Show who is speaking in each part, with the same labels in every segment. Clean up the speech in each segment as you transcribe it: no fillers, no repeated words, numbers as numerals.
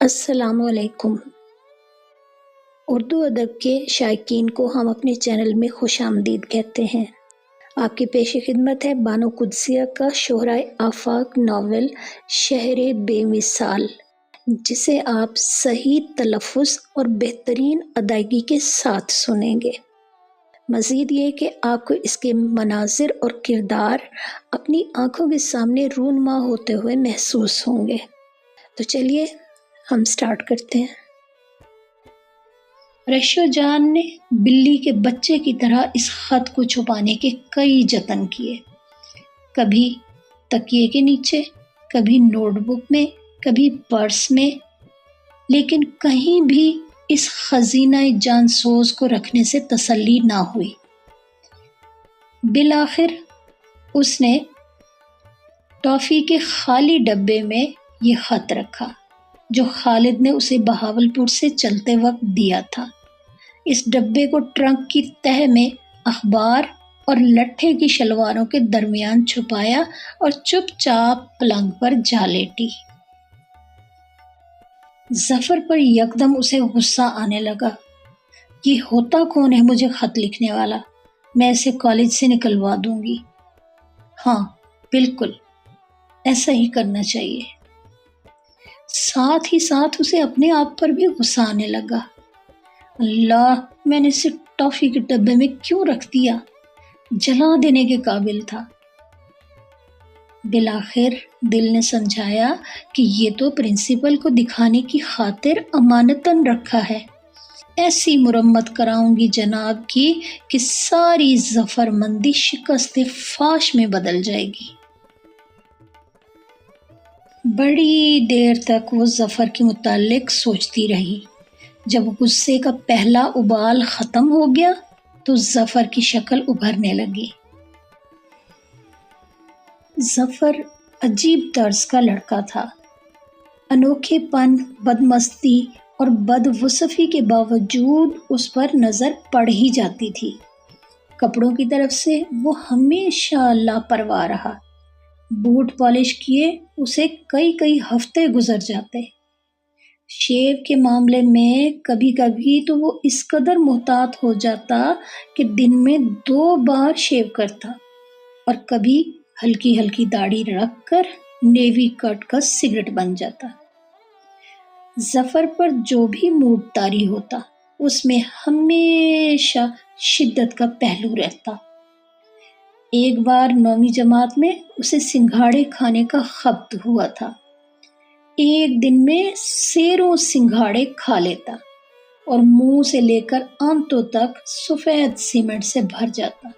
Speaker 1: السلام علیکم۔ اردو ادب کے شائقین کو ہم اپنے چینل میں خوش آمدید کہتے ہیں۔ آپ کی پیش خدمت ہے بانو قدسیہ کا شہرائے آفاق ناول شہر بے مثال، جسے آپ صحیح تلفظ اور بہترین ادائیگی کے ساتھ سنیں گے۔ مزید یہ کہ آپ کو اس کے مناظر اور کردار اپنی آنکھوں کے سامنے رونما ہوتے ہوئے محسوس ہوں گے۔ تو چلیے ہم سٹارٹ کرتے ہیں۔ رشو جان نے بلی کے بچے کی طرح اس خط کو چھپانے کے کئی جتن کیے، کبھی تکیے کے نیچے، کبھی نوٹ بک میں، کبھی پرس میں، لیکن کہیں بھی اس خزینہ جان سوز کو رکھنے سے تسلی نہ ہوئی۔ بالآخر اس نے ٹافی کے خالی ڈبے میں یہ خط رکھا جو خالد نے اسے بہاولپور سے چلتے وقت دیا تھا۔ اس ڈبے کو ٹرنک کی تہہ میں اخبار اور لٹھے کی شلواروں کے درمیان چھپایا اور چپ چاپ پلنگ پر جا لیٹی۔ ظفر پر یکدم اسے غصہ آنے لگا۔ یہ ہوتا کون ہے مجھے خط لکھنے والا؟ میں اسے کالج سے نکلوا دوں گی۔ ہاں بالکل، ایسا ہی کرنا چاہیے۔ ساتھ ہی ساتھ اسے اپنے آپ پر بھی غصہ آنے لگا۔ اللہ، میں نے اسے ٹافی کے ڈبے میں کیوں رکھ دیا؟ جلا دینے کے قابل تھا۔ بالآخر دل نے سمجھایا کہ یہ تو پرنسپل کو دکھانے کی خاطر امانتاً رکھا ہے۔ ایسی مرمت کراؤں گی جناب کی کہ ساری ظفر مندی شکست فاش میں بدل جائے گی۔ بڑی دیر تک وہ ظفر کے متعلق سوچتی رہی۔ جب غصے کا پہلا ابال ختم ہو گیا تو ظفر کی شکل ابھرنے لگی۔ ظفر عجیب طرز کا لڑکا تھا۔ انوکھے پن، بدمستی اور بدوصفی کے باوجود اس پر نظر پڑ ہی جاتی تھی۔ کپڑوں کی طرف سے وہ ہمیشہ لاپرواہ رہا۔ بوٹ پالش کیے اسے کئی ہفتے گزر جاتے۔ شیو کے معاملے میں کبھی کبھی تو وہ اس قدر محتاط ہو جاتا کہ دن میں 2 بار شیو کرتا، اور کبھی ہلکی ہلکی داڑھی رکھ کر نیوی کٹ کا سگریٹ بن جاتا۔ ظفر پر جو بھی موڈ طاری ہوتا اس میں ہمیشہ شدت کا پہلو رہتا۔ ایک بار 9ویں جماعت میں اسے سنگھاڑے کھانے کا خبط ہوا تھا۔ ایک دن میں سیروں سنگھاڑے کھا لیتا اور منہ سے لے کر آنتوں تک سفید سیمنٹ سے بھر جاتا۔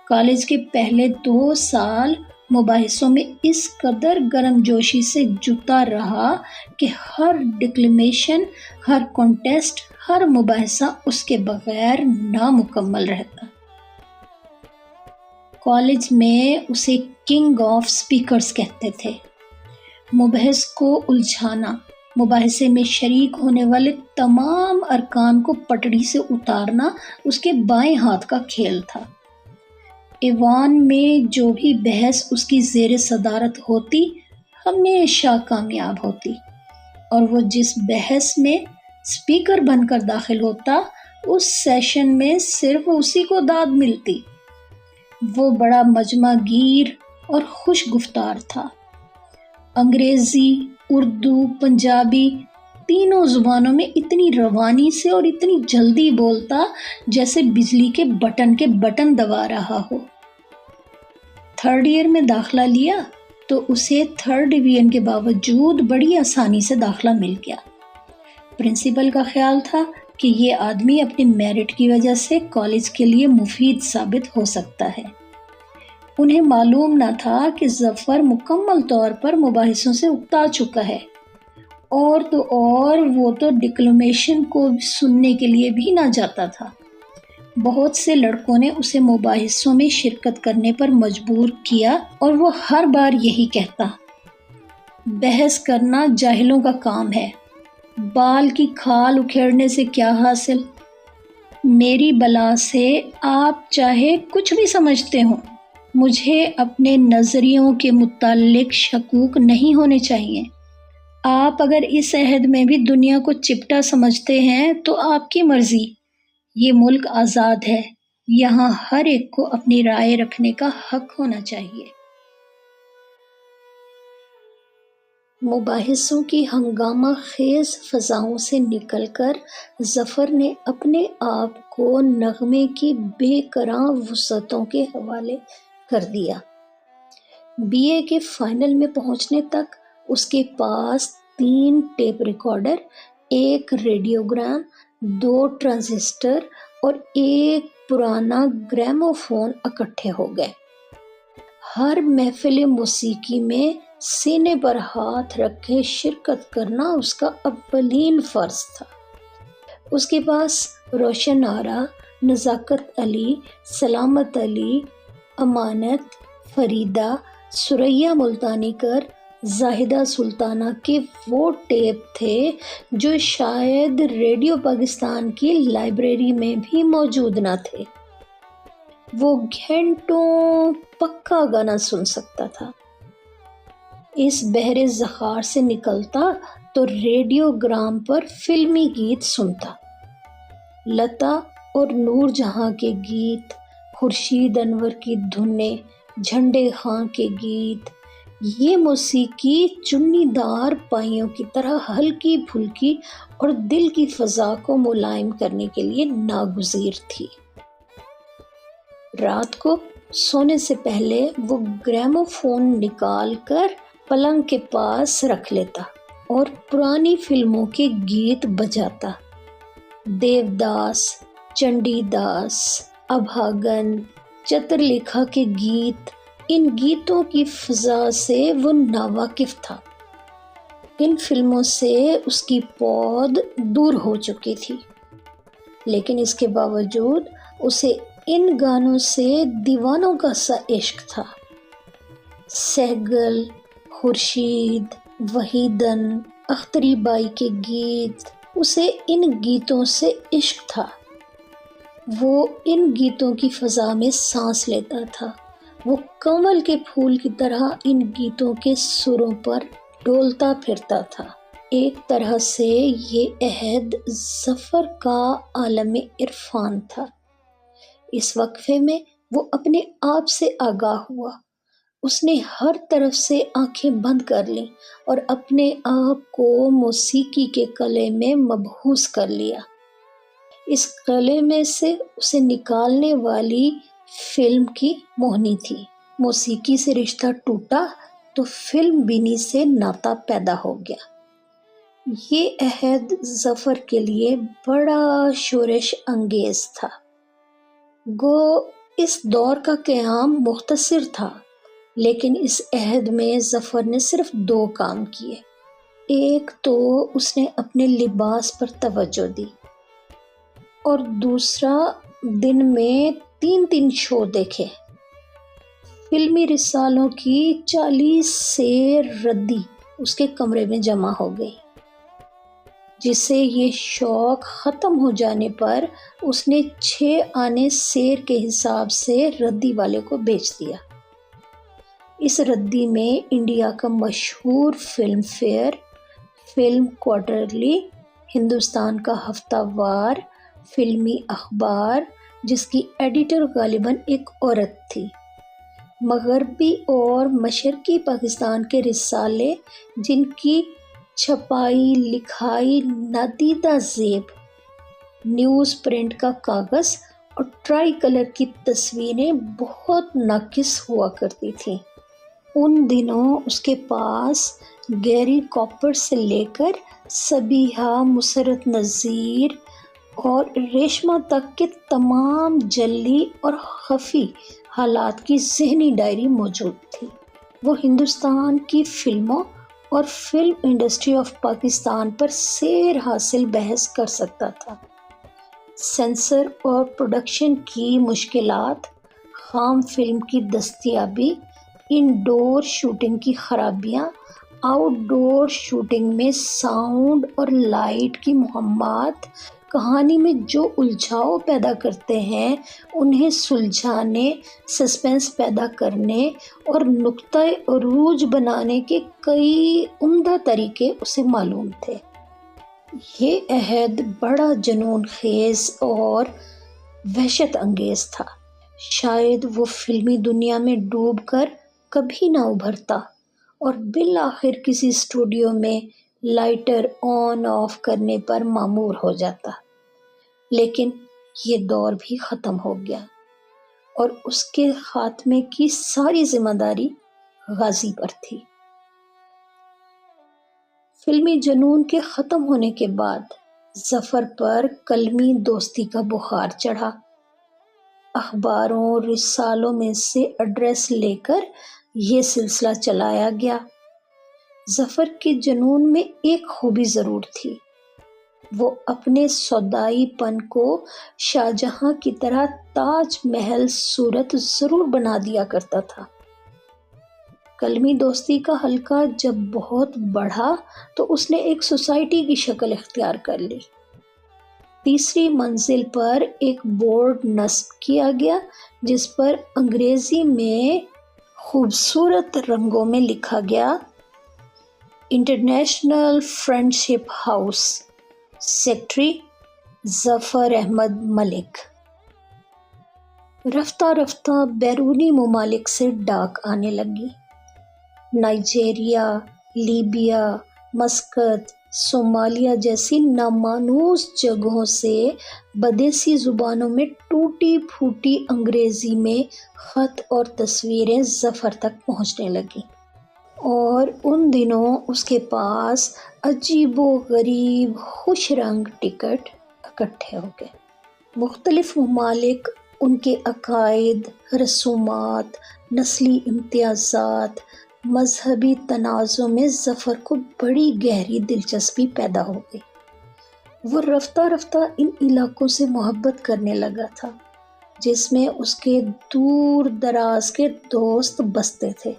Speaker 1: کالج کے پہلے 2 سال مباحثوں میں اس قدر گرم جوشی سے جتا رہا کہ ہر ڈکلیمیشن، ہر کانٹیسٹ، ہر مباحثہ اس کے بغیر نامکمل رہتا۔ کالج میں اسے کنگ آف سپیکرز کہتے تھے۔ مبحث کو الجھانا، مباحثے میں شریک ہونے والے تمام ارکان کو پٹڑی سے اتارنا اس کے بائیں ہاتھ کا کھیل تھا۔ ایوان میں جو بھی بحث اس کی زیر صدارت ہوتی ہمیشہ کامیاب ہوتی، اور وہ جس بحث میں سپیکر بن کر داخل ہوتا اس سیشن میں صرف اسی کو داد ملتی۔ وہ بڑا مجمع گیر اور خوش گفتار تھا۔ انگریزی، اردو، پنجابی تینوں زبانوں میں اتنی روانی سے اور اتنی جلدی بولتا جیسے بجلی کے بٹن دبا رہا ہو۔ 3rd ایئر میں داخلہ لیا تو اسے 3rd ڈویژن کے باوجود بڑی آسانی سے داخلہ مل گیا۔ پرنسپل کا خیال تھا کہ یہ آدمی اپنے میرٹ کی وجہ سے کالج کے لیے مفید ثابت ہو سکتا ہے۔ انہیں معلوم نہ تھا کہ ظفر مکمل طور پر مباحثوں سے اکتا چکا ہے، اور وہ تو ڈکلیمیشن کو سننے کے لیے بھی نہ جاتا تھا۔ بہت سے لڑکوں نے اسے مباحثوں میں شرکت کرنے پر مجبور کیا اور وہ ہر بار یہی کہتا، بحث کرنا جاہلوں کا کام ہے، بال کی کھال اکھیڑنے سے کیا حاصل؟ میری بلا سے آپ چاہے کچھ بھی سمجھتے ہوں، مجھے اپنے نظریوں کے متعلق شکوک نہیں ہونے چاہیے۔ آپ اگر اس عہد میں بھی دنیا کو چپٹا سمجھتے ہیں تو آپ کی مرضی، یہ ملک آزاد ہے، یہاں ہر ایک کو اپنی رائے رکھنے کا حق ہونا چاہیے۔ مباحثوں کی ہنگامہ خیز فضاؤں سے نکل کر ظفر نے اپنے آپ کو نغمے کی بے کراں وسعتوں کے حوالے کر دیا۔ BA کے فائنل میں پہنچنے تک اس کے پاس 3 ٹیپ ریکارڈر، 1 ریڈیوگرام، 2 ٹرانزسٹر اور 1 پرانا گراموفون اکٹھے ہو گئے۔ ہر محفل موسیقی میں سینے پر ہاتھ رکھے شرکت کرنا اس کا اولین فرض تھا۔ اس کے پاس روشن آرا، نزاکت علی، سلامت علی، امانت، فریدہ، ثریا ملتانی کر، زاہدہ سلطانہ کے وہ ٹیپ تھے جو شاید ریڈیو پاکستان کی لائبریری میں بھی موجود نہ تھے۔ وہ گھنٹوں پکا گانا سن سکتا تھا۔ اس بحر ذخار سے نکلتا تو ریڈیو گرام پر فلمی گیت سنتا، لتا اور نور جہاں کے گیت، خورشید انور کی دھنیں، جھنڈے خاں کے گیت۔ یہ موسیقی چنی دار پائیوں کی طرح ہلکی پھلکی اور دل کی فضا کو ملائم کرنے کے لیے ناگزیر تھی۔ رات کو سونے سے پہلے وہ گراموفون نکال کر پلنگ کے پاس رکھ لیتا اور پرانی فلموں کے گیت بجاتا۔ دیوداس، چنڈی داس، ابھاگن، چترلیکھا کے گیت، ان گیتوں کی فضا سے وہ ناواقف تھا۔ ان فلموں سے اس کی پود دور ہو چکی تھی، لیکن اس کے باوجود اسے ان گانوں سے دیوانوں کا سا عشق تھا۔ سہگل، خورشید، وحیدن، اختری بائی کے گیت، اسے ان گیتوں سے عشق تھا۔ وہ ان گیتوں کی فضا میں سانس لیتا تھا۔ وہ کمل کے پھول کی طرح ان گیتوں کے سروں پر ڈولتا پھرتا تھا۔ ایک طرح سے یہ عہد ظفر کا عالم عرفان تھا۔ اس وقفے میں وہ اپنے آپ سے آگاہ ہوا۔ اس نے ہر طرف سے آنکھیں بند کر لیں اور اپنے آپ کو موسیقی کے قلعے میں مبہوس کر لیا۔ اس قلعے میں سے اسے نکالنے والی فلم کی مہنی تھی۔ موسیقی سے رشتہ ٹوٹا تو فلم بینی سے ناطہ پیدا ہو گیا۔ یہ عہد ظفر کے لیے بڑا شورش انگیز تھا۔ گو اس دور کا قیام مختصر تھا، لیکن اس عہد میں ظفر نے صرف 2 کام کیے۔ ایک تو اس نے اپنے لباس پر توجہ دی اور دوسرا دن میں 3 شو دیکھے۔ فلمی رسالوں کی 40 سیر ردی اس کے کمرے میں جمع ہو گئی، جس سے یہ شوق ختم ہو جانے پر اس نے 6 آنے سیر کے حساب سے ردی والے کو بیچ دیا۔ اس ردی میں انڈیا کا مشہور Filmfare, film quarterly, Hindustan کا ہفتہ وار، فلمی اخبار، جس کی ایڈیٹر غالباً ایک عورت تھی، مغربی اور مشرقی پاکستان کے رسالے جن کی چھپائی لکھائی نادیدہ زیب، نیوز پرنٹ کا کاغذ اور ٹرائی کلر کی تصویریں بہت ناقص ہوا کرتی تھیں۔ ان دنوں اس کے پاس گیری کاپر سے لے کر سبیحہ، مسرت نذیر اور ریشمہ تک کے تمام جعلی اور خفی حالات کی ذہنی ڈائری موجود تھی۔ وہ ہندوستان کی فلموں اور فلم انڈسٹری آف پاکستان پر سیر حاصل بحث کر سکتا تھا۔ سینسر اور پروڈکشن کی مشکلات، خام فلم کی دستیابی، انڈور شوٹنگ کی خرابیاں، آؤٹ ڈور شوٹنگ میں ساؤنڈ اور لائٹ کی مہمات، کہانی میں جو الجھاؤ پیدا کرتے ہیں انہیں سلجھانے، سسپینس پیدا کرنے اور نقطۂ عروج بنانے کے کئی عمدہ طریقے اسے معلوم تھے۔ یہ عہد بڑا جنون خیز اور وحشت انگیز تھا۔ شاید وہ فلمی دنیا میں ڈوب کر کبھی نہ ابھرتا اور بالآخر کسی اسٹوڈیو میں لائٹر آن آف کرنے پر مامور ہو جاتا، لیکن یہ دور بھی ختم ہو گیا اور اس کے خاتمے کی ساری ذمہ داری غازی پر تھی۔ فلمی جنون کے ختم ہونے کے بعد ظفر پر کلمی دوستی کا بخار چڑھا۔ اخباروں، رسالوں میں سے ایڈریس لے کر یہ سلسلہ چلایا گیا۔ ظفر کے جنون میں ایک خوبی ضرور تھی، وہ اپنے سودائی پن کو شاہجہاں کی طرح تاج محل صورت ضرور بنا دیا کرتا تھا۔ کلمی دوستی کا حلقہ جب بہت بڑھا تو اس نے ایک سوسائٹی کی شکل اختیار کر لی۔ تیسری منزل پر ایک بورڈ نصب کیا گیا جس پر انگریزی میں خوبصورت رنگوں میں لکھا گیا، انٹرنیشنل فرینڈشپ ہاؤس، سیکرٹری ظفر احمد ملک۔ رفتہ رفتہ بیرونی ممالک سے ڈاک آنے لگی۔ نائجیریا، لیبیا، مسقط، صومالیہ جیسی نامانوس جگہوں سے بدیسی زبانوں میں ٹوٹی پھوٹی انگریزی میں خط اور تصویریں ظفر تک پہنچنے لگیں، اور ان دنوں اس کے پاس عجیب و غریب خوش رنگ ٹکٹ اکٹھے ہو گئے۔ مختلف ممالک ان کے عقائد، رسومات، نسلی امتیازات، مذہبی تنازع میں ظفر کو بڑی گہری دلچسپی پیدا ہو گئی۔ وہ رفتہ رفتہ ان علاقوں سے محبت کرنے لگا تھا جس میں اس کے دور دراز کے دوست بستے تھے۔